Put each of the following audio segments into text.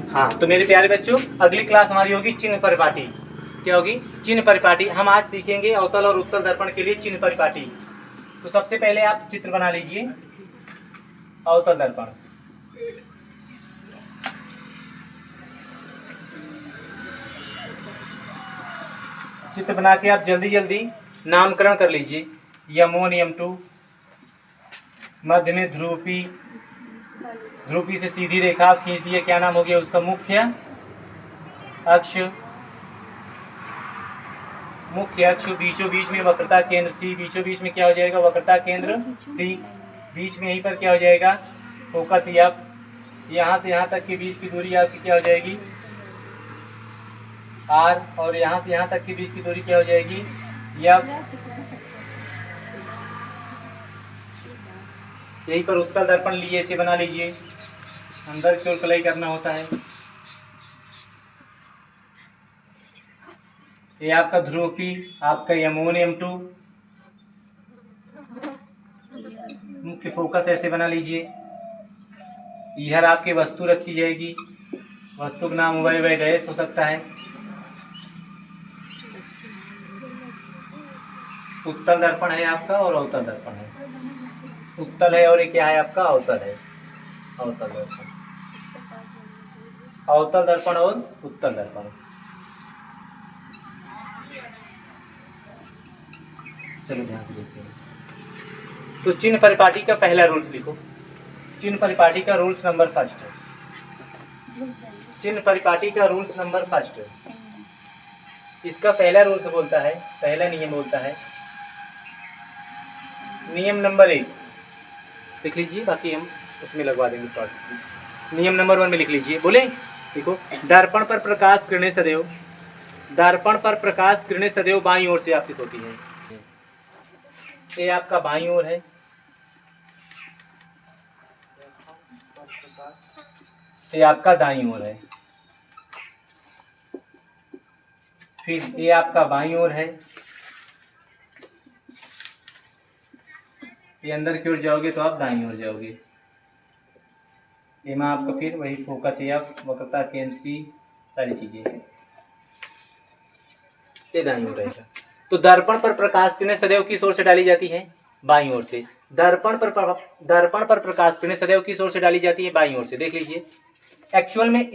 हाँ, तो मेरे प्यारे बच्चों, अगली क्लास हमारी होगी चिन्ह परिपाटी। क्या होगी? चिन्ह परिपाटी। हम आज सीखेंगे अवतल और उत्तल दर्पण के लिए चिन्ह परिपाटी। तो सबसे पहले आप चित्र बना लीजिए अवतल दर्पण। चित्र बना के आप जल्दी जल्दी नामकरण कर लीजिए। यम1 यम2, मध्य में ध्रुवी, ध्रुवी से सीधी रेखा आप खींच दिए। क्या नाम हो गया उसका? मुख्य अक्ष। मुख्य अक्ष बीचों बीच में वक्रता केंद्र सी। बीचों बीच में क्या हो जाएगा? वक्रता केंद्र सी। बीच में यहीं पर क्या हो जाएगा? Focus F. यहाँ से यहाँ तक के बीच की दूरी आपकी क्या हो जाएगी? आर। और यहाँ से यहाँ तक के बीच की दूरी क्या हो जाएगी? एफ। यहीं पर उत्तल दर्पण लिए इसे बना लीजिए। अंदर की ओर कलाई करना होता है। ये आपका ध्रुव पी, आपका यम1 यम2। मुख्य फोकस ऐसे बना लीजिए। इधर आपकी वस्तु रखी जाएगी। वस्तु का नाम वाई वाई डैश हो सकता है। उत्तल दर्पण है आपका और अवतल दर्पण है। उत्तल है और ये क्या है आपका? अवतल है। अवतल दर्पण, अवतल दर्पण और उत्तल दर्पण। चलो ध्यान से देखते हैं। तो चिन्ह परिपाटी का पहला रूल्स लिखो। चिन्ह परिपाटी का रूल्स नंबर फर्स्ट। चिन्ह परिपाटी का रूल्स नंबर फर्स्ट। इसका पहला रूल्स बोलता है, पहला नियम बोलता है, नियम नंबर 1 लिख लीजिए, बाकी हम उसमें लगवा देंगे शॉर्ट। नियम नंबर 1 में लिख लीजिए। बोले देखो, दर्पण पर प्रकाश किरणें सदैव, दर्पण पर प्रकाश किरणें सदैव बाईं ओर से आपतित होती है। ये आपका बाईं ओर है। ये आपका दाईं ओर है। फिर ये आपका बाईं ओर है। ये अंदर की ओर जाओगे तो आप दाईं ओर जाओगे। ये में आपका फिर वही फोकस एफ, वक्रता केंद्र सी, सारी चीजें। ये दाईं ओर रहेगा। तो दर्पण पर प्रकाश किरणें सदैव किस ओर से डाली जाती है? बाईं ओर से। दर्पण पर प्रकाश किरणें सदैव किस ओर से डाली जाती है? बाईं ओर से। देख लीजिए, एक्चुअल में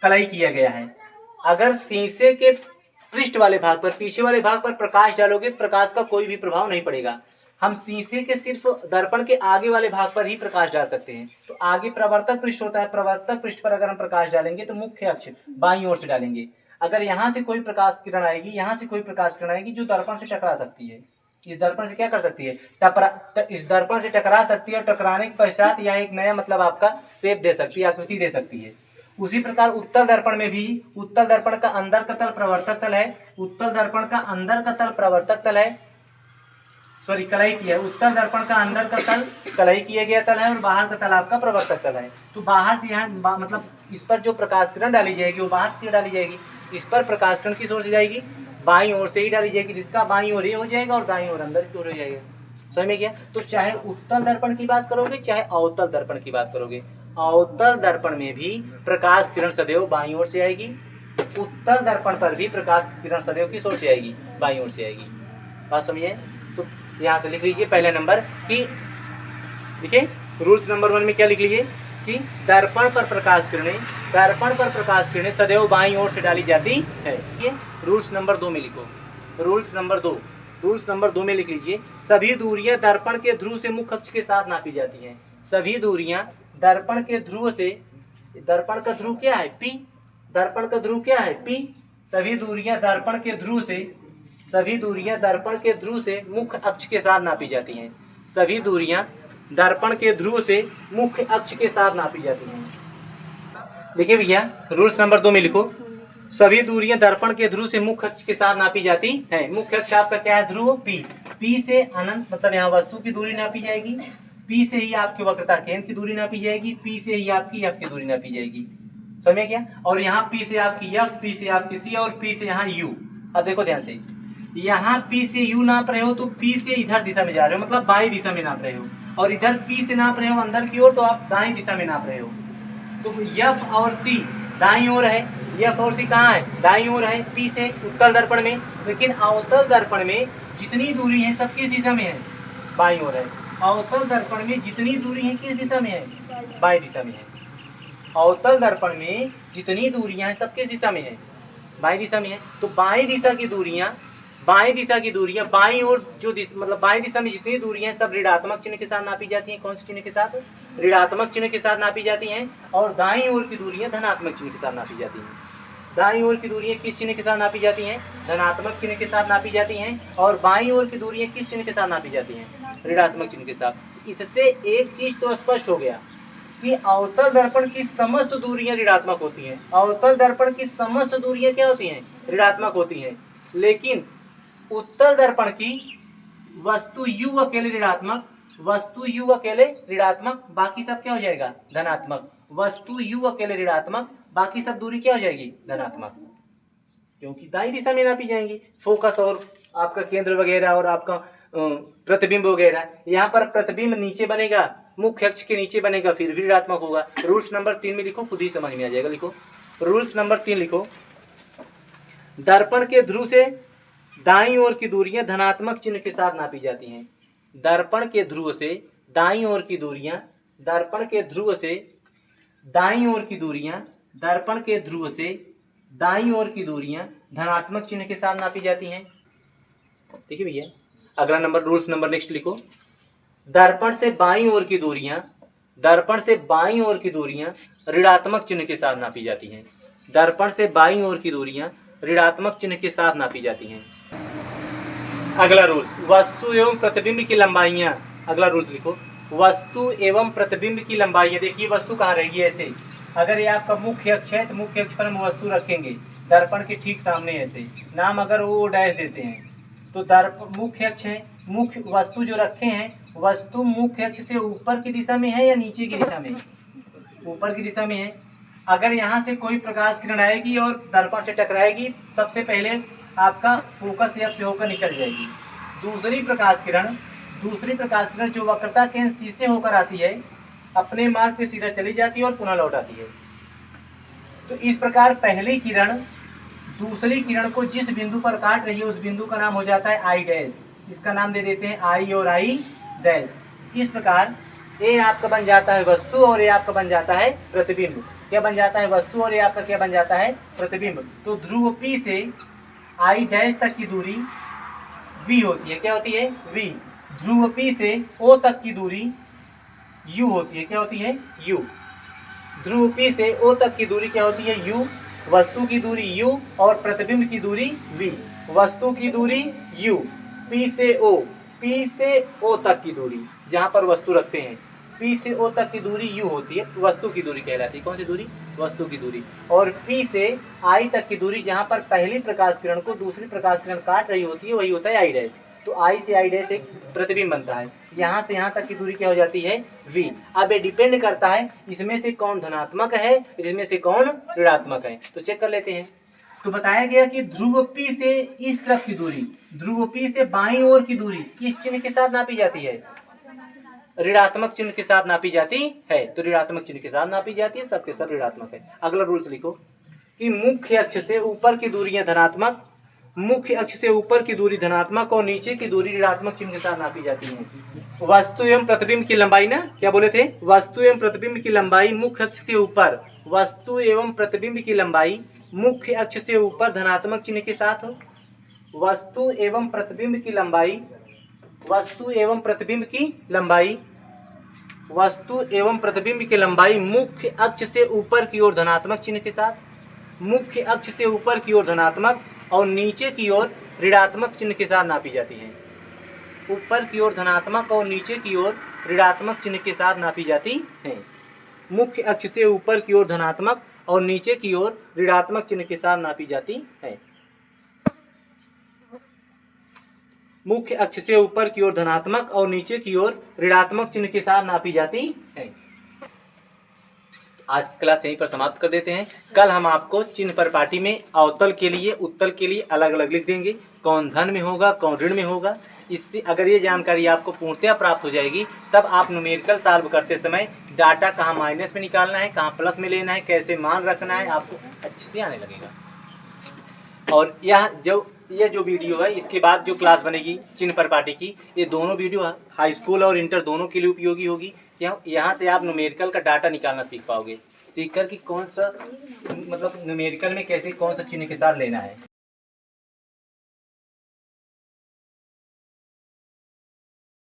कलाई किया गया है। अगर शीशे के पृष्ठ वाले भाग पर, पीछे वाले भाग पर प्रकाश डालोगे तो प्रकाश का कोई भी प्रभाव नहीं पड़ेगा। हम शीशे के सिर्फ दर्पण के आगे वाले भाग पर ही प्रकाश डाल सकते हैं। तो आगे प्रवर्तक पृष्ठ होता है, प्रवर्तक पृष्ठ पर अगर हम प्रकाश डालेंगे तो मुख्य अक्ष बाईं ओर से डालेंगे। अगर यहाँ से कोई प्रकाश किरण आएगी, यहाँ से कोई प्रकाश किरण आएगी जो दर्पण से टकरा सकती है, इस दर्पण से क्या कर सकती है? इस दर्पण से टकरा सकती है। और टकराने के पश्चात यह एक नया मतलब आपका शेप दे सकती है, आकृति दे सकती है। उसी प्रकार उत्तल दर्पण में भी, उत्तल दर्पण का अंदर का तल प्रवर्तक तल है। उत्तल दर्पण का अंदर का तल प्रवर्तक तल है, सॉरी कलाई किया। उत्तल दर्पण का अंदर का तल कलाई किया गया तल है और बाहर का तल आपका प्रवर्तक तल है। तो बाहर से यहाँ मतलब इस पर जो प्रकाश किरण डाली जाएगी वो बाहर से डाली जाएगी। इस पर प्रकाश किरण किस ओर से जाएगी? बाईं ओर से ही डाली जाएगी, जिसका बाईं ओर ये हो जाएगा और दाईं ओर अंदर की ओर हो जाएगा। समझ में गया? तो चाहे उत्तल दर्पण की बात करोगे चाहे अवतल दर्पण की बात करोगे, अवतल दर्पण में भी प्रकाश किरण सदैव बाईं ओर से आएगी। उत्तल दर्पण पर भी प्रकाश किरण सदैव किस ओर से आएगी? बाईं ओर से आएगी। बात समझिए? तो यहाँ से लिख लीजिए पहले नंबर कि, देखिए रूल्स नंबर 1 में क्या लिख लीजिए कि दर्पण पर प्रकाश किरणें, दर्पण पर प्रकाश किरणें सदैव बाईं ओर से डाली जाती है। ये रूल्स नंबर 2 में लिखो। रूल्स नंबर 2, रूल्स नंबर 2 में लिख लीजिए, सभी दूरियां दर्पण के ध्रुव से मुख्य अक्ष के साथ नापी जाती हैं। सभी दूरियां दर्पण के ध्रुव से, दर्पण का ध्रुव क्या है? पी। दर्पण का ध्रुव क्या है? पी। सभी दूरियां दर्पण के ध्रुव से, सभी दूरियां दर्पण के ध्रुव से मुख्य अक्ष के साथ नापी जाती हैं। सभी दूरियां दर्पण के ध्रुव से मुख्य अक्ष के साथ नापी जाती हैं। देखिए भैया, रूल्स नंबर 2 में लिखो, सभी दूरियां दर्पण के ध्रुव से मुख्य अक्ष के साथ नापी जाती हैं। मुख्य अक्ष आपका क्या है? ध्रुव पी। पी से अनंत मतलब यहाँ वस्तु की दूरी नापी जाएगी। पी से ही आपकी वक्रता केंद्र की दूरी नापी जाएगी। पी से ही आपकी एफ की दूरी नापी जाएगी। समझ गया? और यहाँ पी से आपकी एफ, पी से आपकी सी और पी से यहाँ यू। अब देखो ध्यान से, यहाँ P से U नाप रहे हो तो P से इधर दिशा में जा रहे हो, मतलब बाईं दिशा में नाप रहे हो। और इधर P से नाप रहे हो अंदर की ओर तो आप दाईं दिशा में नाप रहे हो। तो F और C दाईं ओर है, F और C कहाँ है, दाईं ओर है P से उत्तल दर्पण में, लेकिन अवतल दर्पण में जितनी दूरी है सब किस दिशा में है, बाईं ओर है। अवतल दर्पण में जितनी दूरी है किस दिशा में है, बाईं दिशा में है। अवतल दर्पण में जितनी दूरियां हैं सब किस दिशा में है, बाईं दिशा में है। तो बाईं दिशा की दूरियां बाईं ओर जो मतलब बाईं दिशा में जितनी दूरियां हैं सब ऋणात्मक चिन्ह के साथ नापी जाती हैं। कौन से चिन्ह के साथ, ऋणात्मक चिन्ह के साथ नापी जाती हैं। और दाईं ओर की दूरियां धनात्मक चिन्ह के साथ नापी जाती हैं। दाईं ओर की दूरियां किस चिन्ह के साथ नापी जाती हैं, धनात्मक चिन्ह के साथ नापी जाती हैं। और बाईं ओर की दूरियां किस चिन्ह के साथ नापी जाती हैं, ऋणात्मक चिन्ह के साथ। इससे एक चीज तो स्पष्ट हो गया कि अवतल दर्पण की समस्त दूरियां ऋणात्मक होती हैं। अवतल दर्पण की समस्त दूरियां क्या होती हैं, ऋणात्मक होती हैं। लेकिन उत्तल दर्पण की वस्तु U अकेले ऋणात्मक, वस्तु U अकेले ऋणात्मक, बाकी सब क्या हो जाएगा, धनात्मक। वस्तु U अकेले ऋणात्मक, बाकी सब दूरी क्या हो जाएगी, धनात्मक, क्योंकि दाईं दिशा में नापी जाएंगी। फोकस और आपका केंद्र वगैरह और आपका प्रतिबिंब वगैरह। यहाँ पर प्रतिबिंब नीचे बनेगा, मुख्य अक्ष के नीचे बनेगा, फिर भी ऋणात्मक होगा। रूल्स नंबर 3 में लिखो, खुद ही समझ में आ जाएगा। लिखो रूल्स नंबर 3 लिखो, दर्पण के ध्रुव से दाईं ओर की दूरियां धनात्मक चिन्ह के साथ नापी जाती हैं। दर्पण के ध्रुव से दाईं ओर की दूरियां, दर्पण के ध्रुव से दाईं ओर की दूरियां, दर्पण के ध्रुव से दाईं ओर की दूरियां धनात्मक चिन्ह के साथ नापी जाती हैं। देखिए भैया, अगला नंबर रूल्स नंबर नेक्स्ट लिखो, दर्पण से बाईं ओर की दूरियां, दर्पण से बाईं ओर की दूरियां ऋणात्मक चिन्ह के साथ नापी जाती हैं। दर्पण से बाईं ओर की दूरियां ऋणात्मक चिन्ह के साथ नापी जाती हैं। अगला रूल्स, वस्तु एवं प्रतिबिंब की लंबाइयां। अगला रूल्स लिखो, वस्तु एवं प्रतिबिंब की लंबाइयां। देखिए वस्तु कहाँ रहेगी, ऐसे अगर ये आपका मुख्य अक्ष है तो मुख्य अक्ष पर हम वस्तु रखेंगे, दर्पण के ठीक सामने ऐसे। नाम अगर वो डैश देते हैं तो दर्पण मुख्य अक्ष है, मुख्य वस्तु जो रखे हैं, वस्तु मुख्य अक्ष से ऊपर की दिशा में है या नीचे की दिशा में, ऊपर की दिशा में है। अगर यहाँ से कोई प्रकाश किरण आएगी और दर्पण से टकराएगी, सबसे पहले आपका फोकस F से होकर निकल जाएगी। दूसरी प्रकाश किरण जो वक्रता केंद्र C से होकर आती है, अपने मार्ग पे सीधा चली जाती है और पुनः लौट आती है। तो इस प्रकार पहली किरण दूसरी किरण को जिस बिंदु पर काट रही है उस बिंदु का नाम हो जाता है I डैश। इसका नाम दे देते हैं I और I डैश। इस प्रकार ए आपका बन जाता है वस्तु और ए आपका बन जाता है प्रतिबिंब। क्या बन जाता है, वस्तु, और ये आपका क्या बन जाता है, प्रतिबिंब। तो ध्रुव P से I डैश तक की दूरी V होती है। क्या होती है, V। ध्रुव P से O तक की दूरी U होती है। क्या होती है, U। ध्रुव P से O तक की दूरी क्या होती है, U। वस्तु की दूरी U और प्रतिबिंब की दूरी V। वस्तु की दूरी U, P से O, P से O तक की दूरी जहाँ पर वस्तु रखते हैं, P से O तक की दूरी U होती है, वस्तु की दूरी कहलाती है। कौन सी दूरी, वस्तु की दूरी। और P से I तक की दूरी जहाँ पर पहली प्रकाश किरण को दूसरी प्रकाश किरण काट रही होती है, वही होता है I डैश। तो I से I डैश एक प्रतिबिंब बनता है। यहाँ से यहाँ तक की दूरी क्या हो जाती है, V। अब ये डिपेंड करता है इसमें से कौन धनात्मक है, इसमें से कौन ऋणात्मक है। तो चेक कर लेते हैं। तो बताया गया कि ध्रुव P से इस तरफ की दूरी, ध्रुव P से बाईं ओर की दूरी किस चिन्ह के साथ नापी जाती है, ऋणात्मक चिन्ह के साथ नापी जाती है। तो ऋणात्मक चिन्ह के साथ नापी जाती है, सबके सब ऋणात्मक है। अगला रूल्स लिखो कि मुख्य अक्ष से ऊपर की दूरियां धनात्मक, मुख्य अक्ष से ऊपर की दूरी धनात्मक और नीचे की दूरी ऋणात्मक चिन्ह के साथ नापी जाती है। वस्तु एवं प्रतिबिंब की लंबाई, ना क्या बोले थे, वस्तु एवं प्रतिबिंब की लंबाई मुख्य अक्ष के ऊपर, वस्तु एवं प्रतिबिंब की लंबाई मुख्य अक्ष से ऊपर धनात्मक चिन्ह के साथ हो। वस्तु एवं प्रतिबिंब की लंबाई, वस्तु एवं प्रतिबिंब की लंबाई, वस्तु एवं प्रतिबिंब की लंबाई मुख्य अक्ष से ऊपर की ओर धनात्मक चिन्ह के साथ, मुख्य अक्ष से ऊपर की ओर धनात्मक और नीचे की ओर ऋणात्मक चिन्ह के साथ नापी जाती है। ऊपर की ओर धनात्मक और नीचे की ओर ऋणात्मक चिन्ह के साथ नापी जाती है। मुख्य अक्ष से ऊपर की ओर धनात्मक और नीचे की ओर ऋणात्मक चिन्ह के साथ नापी जाती है। मुख्य अक्ष से ऊपर की ओर धनात्मक और नीचे की ओर ऋणात्मक चिन्ह के साथ नापी जाती है। आज की क्लास यहीं पर समाप्त कर देते हैं। कल हम आपको चिन्ह पर पाटी में अवतल के लिए उत्तल के लिए अलग अलग लिख देंगे, कौन धन में होगा कौन ऋण में होगा। इससे अगर ये जानकारी आपको पूर्णतः प्राप्त हो जाएगी, तब आप न्यूमेरिकल सॉल्व करते समय डाटा कहाँ माइनस में निकालना है, कहाँ प्लस में लेना है, कैसे मान रखना है, आपको अच्छे से आने लगेगा। और यह जो वीडियो है, इसके बाद जो क्लास बनेगी चिन्ह परिपाटी की, ये दोनों वीडियो हाई स्कूल और इंटर दोनों के लिए उपयोगी होगी। यहाँ से आप न्यूमेरिकल का डाटा निकालना सीख पाओगे, सीख कर कि कौन सा मतलब न्यूमेरिकल में कैसे कौन सा चिन्ह के साथ लेना है।